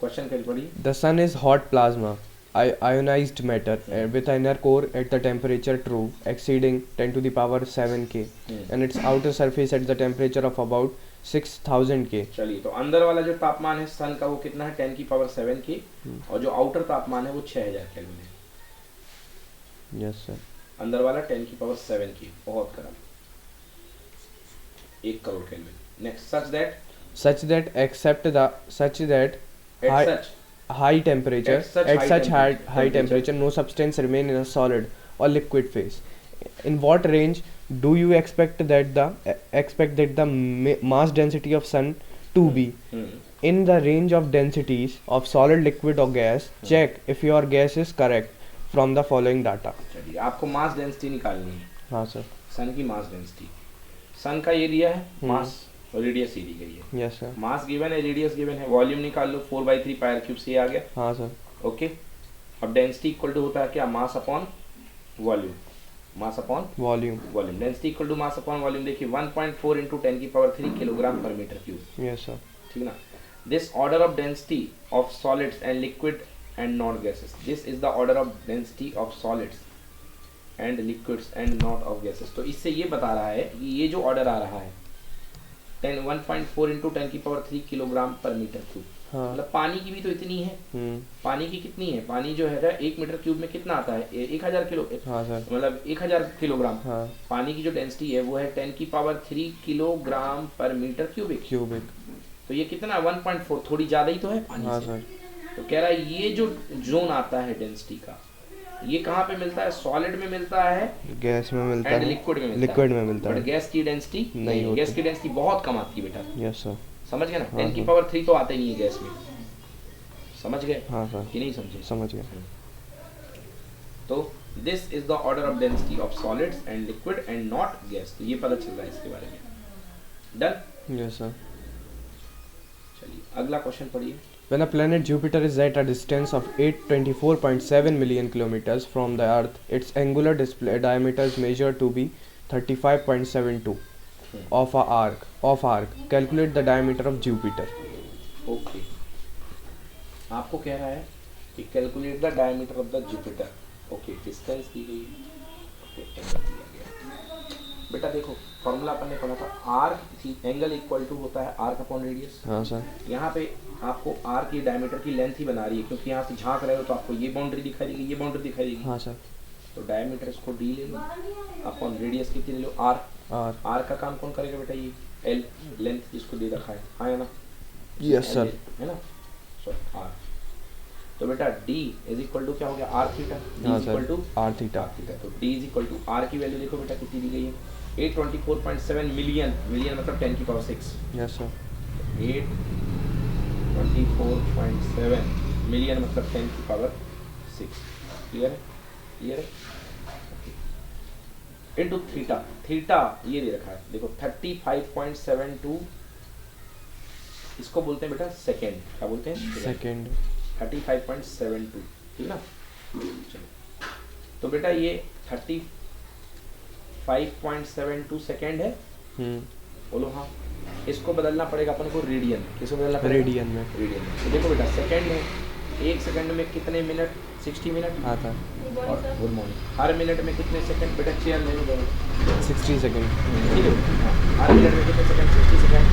क्वेश्चन करिए पढ़िए। The sun is hot plasma, ionized matter with an inner core at the temperature true exceeding 10 to the power 7 K and its outer surface at the temperature of about 6000 K. चलिए, तो अंदर वाला जो तापमान है सन का वो कितना है? 10 की पावर 7 की, और जो आउटर तापमान है वो 6000 केल्विन है। Yes sir. अंदर वाला 10 की पावर 7 की, बहुत गर्म, 1 crore kelvin. Next, such that high temperature at such high temperature no substance remain in a solid or liquid phase. In what range do you expect that the mass density of sun to be? In the range of densities of solid, liquid or gas. Check if your guess is correct from the following data. चलिए, आपको mass density निकालनी है। हाँ sir. सन की mass density, सन का ये दिया है मास, और रेडियस ये दी गई है। Yes sir. मास गिवन है, रेडियस गिवन है, वॉल्यूम निकाल लो, 4/3 पाई r³ से आ गया। हाँ सर। ओके, अब डेंसिटी इक्वल टू होता है क्या? Mass upon volume, mass upon volume. Volume. Density equal to mass upon volume, देखिए 1.4 × 10 की पावर 3 किलोग्राम पर मीटर क्यूब। Yes sir. ठीक ना? This order of density of solids and liquid and non gases, this is the order of density of solids and liquids and not of gases. तो इससे ये बता रहा है कि ये जो ऑर्डर आ रहा है 1.4 × 10 की पावर 3 किलोग्राम पर मीटर क्यूब, हाँ। मतलब पानी की भी तो इतनी है। पानी की कितनी है? पानी जो है 1 मीटर क्यूब में कितना आता है? 1000 किलो। हाँ सर। मतलब 1000 किलोग्राम। हाँ। पानी की जो डेंसिटी है वो है 10 की पावर 3 किलोग्राम पर मीटर क्यूबिक। तो ये कितना? 1.4, थोड़ी ज्यादा ही तो है पानी हाँ से। सर। तो कह रहा है ये जो जोन आता है डेंसिटी का, ये कहाँ पे मिलता है? सॉलिड में मिलता है, गैस में मिलता एंड है, लिक्विड में मिलता लिक्विड है। में मिलता बट है। गैस की डेंसिटी नहीं होती। गैस की डेंसिटी बहुत कम आती है बेटा। Yes sir. समझ गए ना? हाँ, 10 की पावर 3 तो आते ही नहीं है गैस में। समझ गए हाँ सर। कि नहीं समझे? समझ गया। तो this is the order of density of solids and liquid and not gas. तो ये पता चल रहा है इसके बारे में। डन? Yes sir. चलिए अगला क्वेश्चन पढ़िए। When a planet Jupiter is at a distance of 824.7 million kilometers from the Earth, its angular diameter is measured to be 35.72 of arc. Calculate the diameter of Jupiter. Okay, आपको कह रहा है कि calculate the diameter of the Jupiter. Okay, distance दी गई है, पे angle दिया गया। बेटा देखो फॉर्मूला अपन ने पढ़ा था, आर्क एंगल इक्वल टू होता है आर्क अपॉन रेडियस। हाँ सर। यहाँ पे आपको आर्क की डायमीटर की लेंथ ही बना रही है, क्योंकि यहाँ से झांक रहे हो तो आपको ये बाउंड्री दिखाई देगी, ये बाउंड्री दिखाई देगी। हाँ सर। तो डायमीटर इसको डी ले लो, अपॉन रेडियस कितनी ले लो आर। आर का काम कौन करेगा बेटा, ये एल लेंथ जिसको दे रखा है, हाँ है ना। Yes sir. है ना, सो आर। तो बेटा d इज इक्वल टू क्या हो गया, आर थीटा। d हाँ is equal to sir, r theta. तो d is equal to r की वैल्यू देखो बेटा कितनी दी गई है, 824.7 मिलियन, मिलियन मतलब 10 की पावर 6। Yes sir. 824.7 मिलियन मतलब 10 की पावर 6। क्लियर है, क्लियर है। इनटू थीटा, थीटा ये दे रखा है देखो 35.72, इसको बोलते हैं बेटा सेकेंड, क्या बोलते हैं सेकेंड। 35.72, ठीक ना। चलो तो बेटा ये 35.72 सेकेंड है, बोलो हाँ। इसको बदलना पड़ेगा अपन को रेडियन, किसको बदलना पड़ेगा, रेडियन में। रेडियन में। तो देखो बेटा सेकेंड है, एक सेकंड में कितने मिनट, 60 मिनट। हाँ सर। और गुड मॉर्निंग, हर मिनट में कितने सेकंड बेटा, चेयर ले लो 60 सेकेंड। ठीक है, हर मिनट में कितने सेकंड, 60 सेकंड।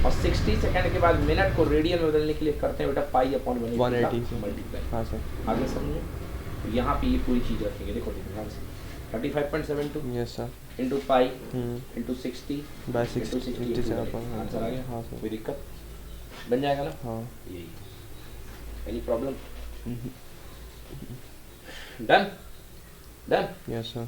और 60 सेकंड के बाद मिनट को रेडियन में बदलने के लिए करते हैं बेटा पाई अपॉन 180 से मल्टीप्लाई। हाँ सर। आगे समझे, तो यहाँ पे ये पूरी चीज़ रखेंगे, देखो ध्यान से 35.72 yes sir. Into pi into 60 by into 60 60 answer आ गया। हाँ सर। कोई दिक्कत बन जाएगा ना, हाँ। यही any problem, done done. Yes sir.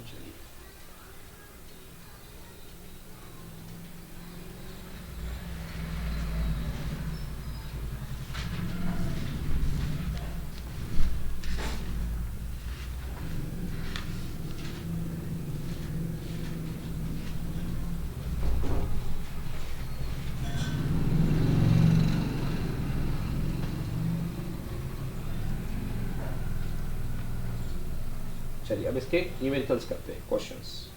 चलिए अब इसके न्यूमेरिकल्स करते हैं, क्वेश्चंस।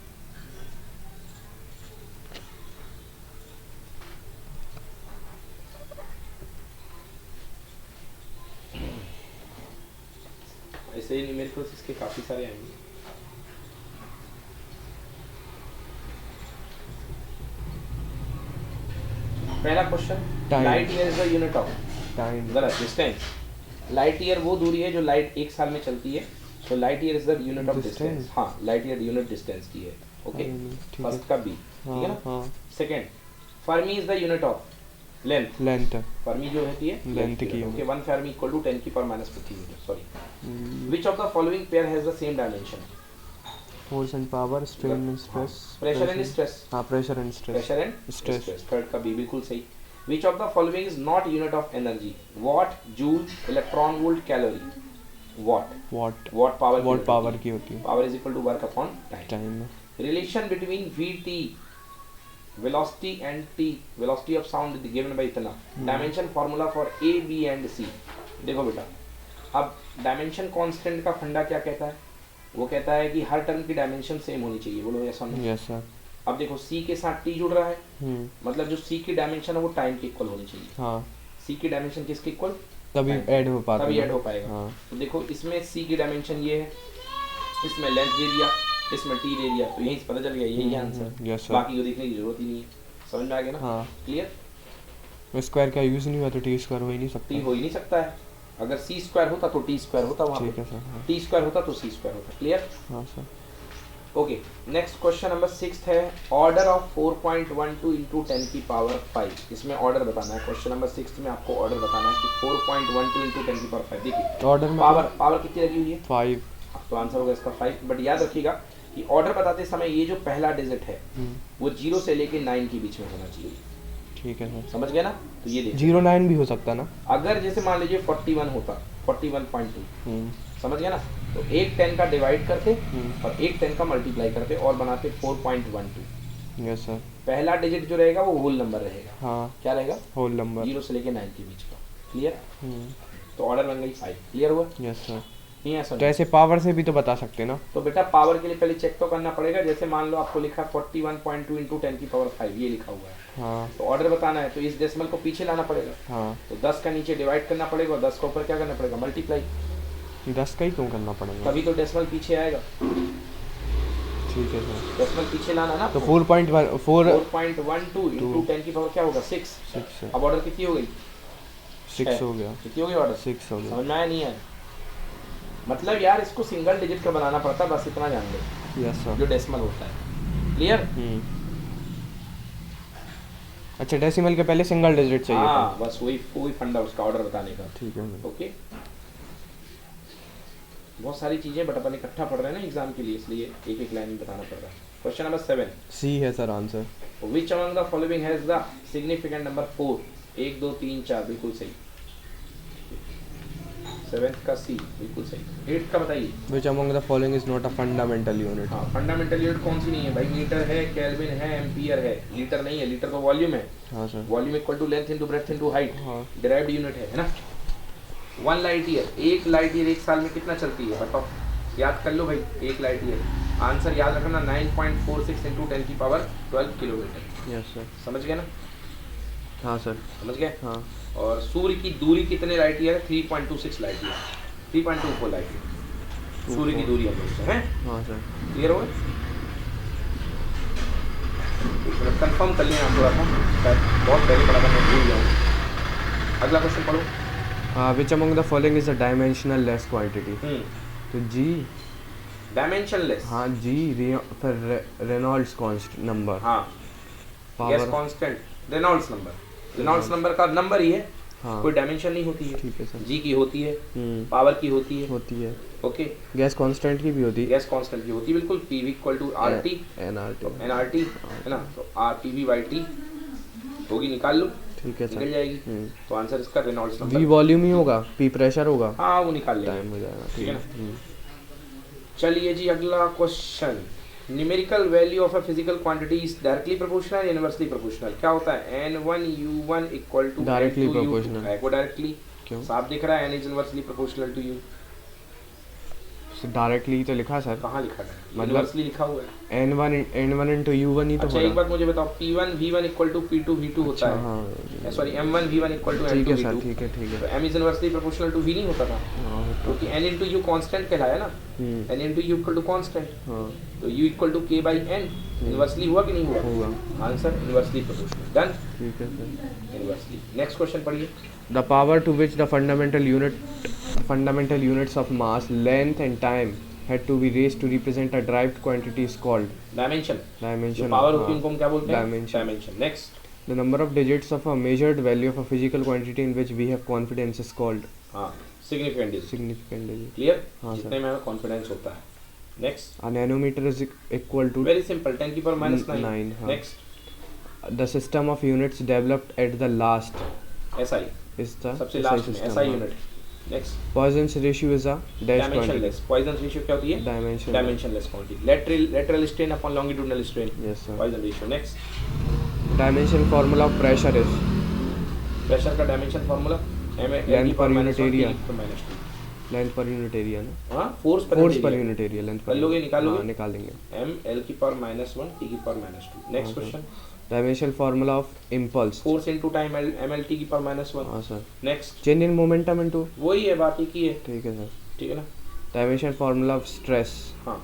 ऐसे ही न्यूमेरिकल्स इसके काफी सारे आएंगे। पहला question, Time. Light year is the unit of time. गलत, डिस्टेंस। लाइट ईयर वो दूरी है जो लाइट एक साल में चलती है, so light year is the unit of distance. हाँ, लाइट ईयर यूनिट डिस्टेंस की है। ओके, फर्स्ट का बी, ठीक है ना। हाँ। Second, Fermi is the unit of length. Length. Fermi जो होती है लेंथ की। ओके, 1 फर्मी इक्वल टू 10 की power -15 metre. Sorry, which of the following pair has the same dimension. Force and power, strain and stress. Pressure and stress. हाँ, pressure and stress. Pressure and stress. Third का B बिल्कुल सही। Which of the following is not unit of energy? Watt, joule, electron volt, calorie. Watt. What. Watt power. What power की होती है। Power is equal to work upon time. Time. Relation between Vt, velocity and T, velocity of sound is given by इतना. Dimension formula for A, B and C. देखो बेटा, अब dimension constant का फंडा क्या कहता है, वो कहता है कि हर टर्म की डायमेंशन सेम होनी चाहिए। बोलो यस और नो। Yes sir. अब देखो C के साथ T जुड़ रहा है, मतलब जो C की डायमेंशन है वो टाइम के इक्वल होनी चाहिए। हाँ, C की डायमेंशन किसके इक्वल, तभी ऐड हो पाता है। तभी ऐड हो पाएगा। हाँ। तो देखो इसमें C की डायमेंशन ये है, इसमें लेंथ दे दिया, इसमें T दे दिया, तो यहीं से पता चल गया यही आंसर। Yes sir. बाकी को देखने की जरूरत ही नहीं है। समझ में आ गया ना। हाँ। क्लियर। स्क्वायर का यूज नहीं हुआ तो टी स्क्वायर हो ही नहीं सकता। T हो ही नहीं सकता है, अगर C स्क्वायर होता तो T स्क्वायर होता वहाँ ठीक पे, है सर। हाँ। T स्क्वायर होता तो C स्क्वायर होता। क्लियर। हाँ सर। ओके, नेक्स्ट क्वेश्चन नंबर 6 है, ऑर्डर ऑफ 4.12 इंटू 10 की पावर 5। इसमें ऑर्डर बताना है। क्वेश्चन नंबर 6 में आपको ऑर्डर बताना है कि 4.12 इंटू 10 की पावर 5। देखिए ऑर्डर में पावर कितनी लगी हुई है, 5। तो आंसर होगा इसका 5। बट याद रखिएगा कि ऑर्डर बताते समय ये जो पहला डिजिट है वो 0 से लेके 9 के बीच में होना चाहिए। ठीक है सर। समझ गए ना। तो ये देखिए 09 भी हो सकता ना। अगर जैसे मान लीजिए 41 होता, 41.2, समझ गया ना, तो एक 10 का डिवाइड करते और एक 10 का मल्टीप्लाई करते और बनाते 4.12। Yes sir. पहला डिजिट जो रहेगा वो होल नंबर रहेगा। हाँ, क्या रहेगा, होल नंबर। 0 से लेके 9 के बीच का। क्लियर। तो ऑर्डर बन गई 5। क्लियर हुआ। Yes sir. नहीं ऐसा तो ऐसे पावर से भी तो बता सकते ना। तो बेटा पावर के लिए पहले चेक तो करना पड़ेगा। जैसे मान लो आपको लिखा 41.2 इंटू 10 की पावर 5 ये लिखा हुआ है। हाँ। तो ऑर्डर बताना है तो इस डेसिमल को पीछे लाना पड़ेगा। हाँ। तो 10 का नीचे डिवाइड करना पड़ेगा और 10 का ऊपर क्या करना पड़ेगा, मल्टीप्लाई। 10 का ही क्यों करना पड़ेगा। तभी तो डेसिमल पीछे आएगा। ठीक है सर। डेसिमल पीछे लाना ना तो आपको। 4.12 4.12 इंटू 10 की पावर क्या होगा 6। 6 अब ऑर्डर कितनी हो गई 6 हो गया, कितनी हो गई ऑर्डर 6 हो गया। समझ में आया नहीं है मतलब यार इसको सिंगल डिजिट का बनाना पड़ता है बस इतना जान लो यस जो सर। डेसिमल होता है क्लियर। अच्छा डेसिमल के पहले सिंगल डिजिट चाहिए था। हाँ बस वही फंडा उसका ऑर्डर बताने का। ठीक है सर। ओके बहुत सारी चीजें बट अपन इकट्ठा पढ़ रहे हैं ना एग्जाम के लिए इसलिए एक एक लाइन में बताना पड़ रहा है। क्वेश्चन नंबर 7 सी है sir answer. Which among the following has the significant number 4 1 2 3 4 बिल्कुल सही। 7th का सी बिल्कुल सही। 8th का बताइए। Which among the following is not a fundamental unit. हाँ फंडामेंटल यूनिट कौन सी नहीं है भाई मीटर है केल्विन है एम्पियर है लीटर नहीं है लीटर तो वॉल्यूम है। हाँ सर। Volume equal to length into breadth into height हाँ। डिराइव्ड यूनिट है ना। 1 लाइट ईयर एक लाइट ईयर एक साल में कितना चलती है बताओ याद कर लो भाई एक लाइट ईयर आंसर याद रखना 9.46 इंटू 10 की पावर 12 किलोमीटर। Yes sir. समझ गए ना। हाँ सर। समझ गए। हाँ। और सूर्य की दूरी कितने लाइट ईयर है 3.26 लाइट ईयर 3.24 लाइट ईयर सूर्य की दूरी हम लोग से हैं। हाँ सर। क्लियर हो गए। कंफर्म कर लिया आप थोड़ा सा बहुत पहले पढ़ा था मैं भूल जाऊँ। अगला क्वेश्चन पढ़ो। Which among the following is a dimensional less quantity. तो जी डायमेंशनलेस। हाँ जी फिर रेनॉल्ड्स कॉन्स्ट नंबर। हाँ गैस कांस्टेंट रेनॉल्ड्स नंबर का नंबर ही है। हाँ। कोई डायमेंशन नहीं होती है। ठीक है सर। जी की होती है पावर की होती है ओके। गैस कांस्टेंट की भी होती है। गैस कांस्टेंट की होती है बिल्कुल p v equal to r t NRT है ना तो r t v by t होगी निकाल लो ठीक है निकल सर। जाएगी। तो आंसर इसका रेनॉल्ड्स वी नंबर वॉल्यूम ही होगा पी प्रेशर होगा हाँ वो निकाल लेंगे टाइम हो जाएगा ठीक है ना। हम्म। चलिए जी अगला question numerical value of a physical quantity is directly proportional inversely proportional क्या होता है n1 u1 equal to Directly proportional। को डायरेक्टली क्यों साफ दिख रहा है n is inversely proportional to u directly तो लिखा सर कहाँ लिखा है मतलब इनवर्सली लिखा हुआ है n1 into u1 ही तो अच्छा एक बात मुझे बताओ p1 v1 equal to p2 v2 होता है हाँ sorry m1 v1 equal to ठीक m2 है सर v2 ठीक है तो m is inversely proportional to v नहीं होता था हाँ क्योंकि n into u कांस्टेंट कहलाया ना n into u equal to constant हाँ तो u equal to k by n inversely हुआ कि नहीं हुआ होगा आंसर इनवर्सली प्रोपोर्शनल डन ठीक है सर। इनवर्सली नेक्स्ट क्वेश्चन पढ़िए। The power to which the fundamental units of mass, length and time had to be raised to represent a derived quantity is called dimension dimension. Power हाँ, होती है उनको हम क्या बोलते हैं Dimension. Dimension. Next The number of digits of a measured value of a physical quantity in which we have confidence is called हाँ significant digit significant digit. Clear हाँ, जितने में हमें कॉन्फिडेंस होता है। Next A nanometer is equal to very simple 10 की power minus 9 9, हाँ. Next the system of units developed at the last SI is the सबसे SI लास्ट में system, एसआई हाँ. Unit. Next Poisson's ratio is a dash quantity. Dimensionless Poisson ratio क्या होती है Dimension. Dimensionless quantity lateral strain upon longitudinal strain Yes sir. Poisson ratio. Next Dimension formula of pressure is pressure का dimension formula Length per unit area. length per unit area ना हाँ force force per unit area length per कर लोगे, unit- निकाल लोगे? हाँ, निकाल देंगे। m l की पावर माइनस 1 t की पावर माइनस 2। नेक्स्ट हाँ, question Dimension formula of impulse. Force into time m l t की पावर माइनस 1। हाँ sir. Next Change in momentum into वही है बात एक ही है ठीक है सर। ठीक है ना। Dimension formula of stress. हाँ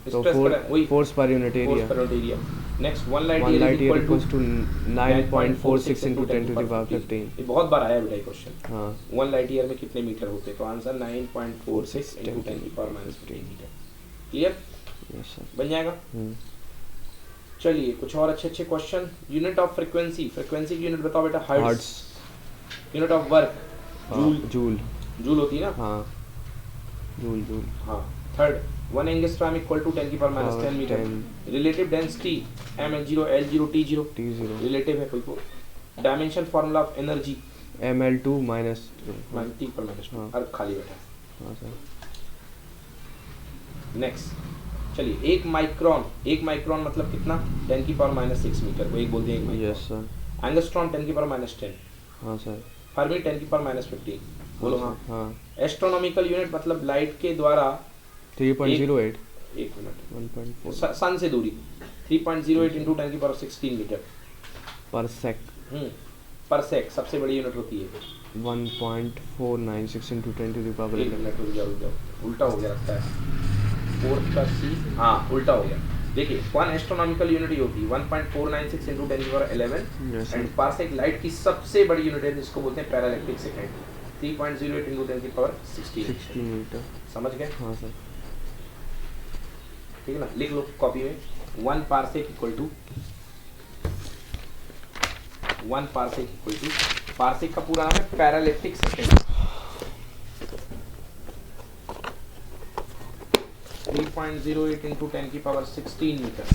तो स्ट्रेस का वही force per unit force area. पर unit area. Next 1 light 1 year light is year equal equals to to 9.46 into 10 to the power 15. ये बहुत बार आया बेटा ये क्वेश्चन। हाँ 1 लाइट ईयर में कितने मीटर होते हैं तो आंसर 9.46 into 10 की power minus 15 metre. Clear yes sir. बन जाएगा। चलिए कुछ और अच्छे अच्छे क्वेश्चन। यूनिट ऑफ फ्रीक्वेंसी की यूनिट बताओ बेटा hertz. Hertz. Unit of work joule joule joule होती है ना। हाँ जूल जूल हाँ थर्ड 1 एंगस्ट्रॉम इक्वल टू 10 की power minus 10 metre. 10 relative density ml0 l0 t0 T0 relative है कोई को। Dimension formula of energy ml2 minus t पर माइनस 2 हाँ। अर्थ खाली बैठा है। हाँ सर। नेक्स्ट चलिए 1 माइक्रोन मतलब कितना 10 की पावर माइनस 6 मीटर को एक बोलते हैं 1 माइक्रोन। Yes sir. एंगस्ट्रॉम 10 की पावर माइनस 10। हाँ सर। फर्मी 10 की पावर माइनस 15। बोलो हाँ। हाँ एस्ट्रोनॉमिकल यूनिट मतलब लाइट के द्वारा 3.08 एक मिनट 1.4 सन से दूरी 3.08 इंटू 10 की पावर 16 मीटर पर सेक पर सेक सबसे बड़ी यूनिट होती है। 1.496 into 10 to the power एक 11 मिनट रुक जाओ उल्टा हो गया लगता है। फोर्थ का सी हाँ उल्टा हो गया देखिए 1 एस्ट्रोनॉमिकल यूनिट ही होती है 1.496 into 10 की power 11 Yes, sir. And parsec light की सबसे बड़ी यूनिट है जिसको बोलते हैं पैरालैक्टिक सेकंड 3.08 into 10 की पावर 16 16 मीटर। समझ गए? हाँ सर। ठीक है ना, लिख लो कॉपी में 1 parsec equal to 1 parsec equal to parsec का पूरा नाम है पैरालैक्टिक सेकंड 3.08 into 10 की power 16 metre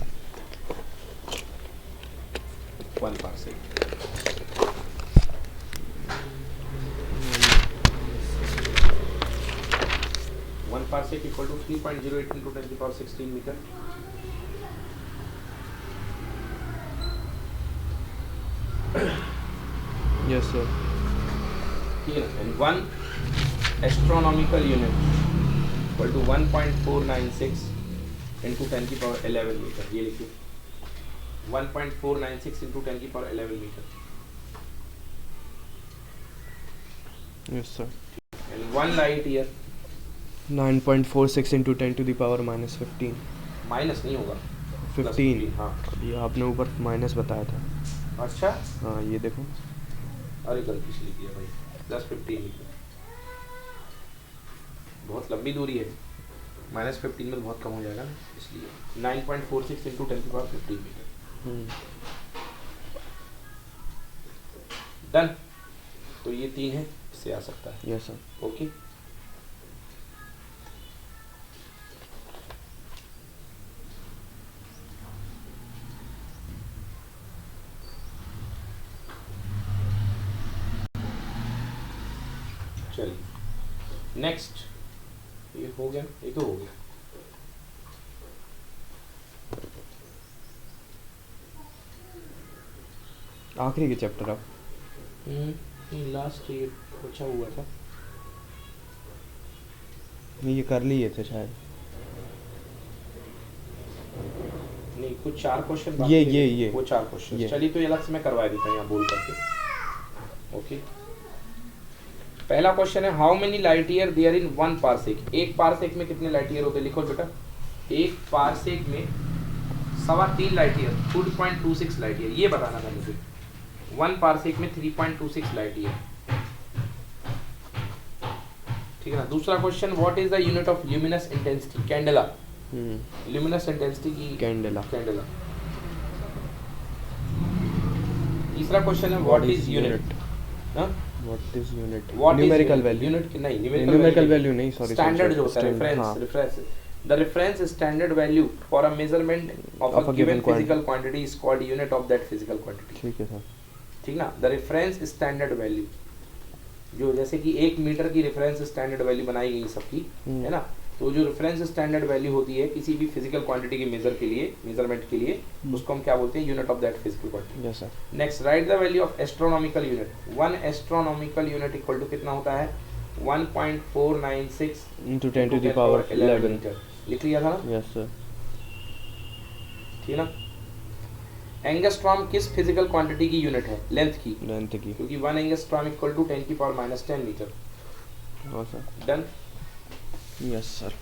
1 parsec. One parsec equal to 3.08 into 10 की पावर 16 मीटर। Yes sir. ठीक है, and 1 astronomical unit equal to 1.496 into 10 की पावर 11 मीटर। ये लिखिए 1.496 into 10 की power 11 metre yes sir. And 1 light year 9.46 into 10 to the power minus 15। Minus नहीं होगा 15। हाँ ये आपने ऊपर माइनस बताया था। अच्छा, हाँ ये देखो। अरे गलती से लिख दिया भाई +15 मीटर। बहुत लंबी दूरी है, -15 में तो बहुत कम हो जाएगा ना, इसलिए 9.46 into 10 की पावर 15 मीटर। डन। तो ये 3 है, इससे आ सकता है। Yes sir. ओके, चलिए नेक्स्ट। ये हो गया, ये तो हो गया। आखिरी के चैप्टर अब। लास्ट ये पूछा हुआ था। ये कर लिए थे शायद। नहीं, कुछ 4 क्वेश्चन ये वो 4 क्वेश्चन। ये। चलिए तो ये अलग से मैं करवा देता हूँ यहाँ बोल करके। ओके, पहला क्वेश्चन है how many light year there in 1 parsec. एक पारसेक में कितने लाइट ईयर होते हैं? लिखो बेटा, एक पारसेक में 3.25 लाइट ईयर 2.26 लाइट ईयर, ये बताना था मुझे। 1 पारसेक में 3.26 लाइट ईयर। ठीक है ना। दूसरा question, what is the unit of luminous intensity? Candela. Luminous intensity की कैंडेला। कैंडेला। तीसरा क्वेश्चन है what is unit? What is unit? What is numerical unit? Value. Unit की नहीं, न्यूमेरिकल वैल्यू नहीं, सॉरी। स्टैंडर्ड जो होता है, reference. The reference standard value for a measurement of a given physical quantity is called unit of that physical quantity. ठीक है sir. ठीक ना। The reference standard value, जो जैसे कि 1 मीटर की रेफरेंस स्टैंडर्ड वैल्यू बनाई गई सबकी, है ना। तो जो रेफरेंस स्टैंडर्ड वैल्यू होती है किसी भी फिजिकल क्वांटिटी के मेजरमेंट के लिए, उसको हम क्या बोलते हैं? Unit of that physical quantity. Yes sir. Next, write the value of astronomical unit. 1 astronomical unit equal to कितना होता है? 1.496 into 10 to the power 11 metre. लिख लिया था ना? Yes sir. ठीक है ना। एंगस्ट्रॉम किस फिजिकल क्वांटिटी की यूनिट है? लेंथ की। लेंथ की। क्योंकि 1 एंगस्ट्रॉम इक्वल टू 10 की पावर -10 मीटर। हाँ सर। डन। Yes sir.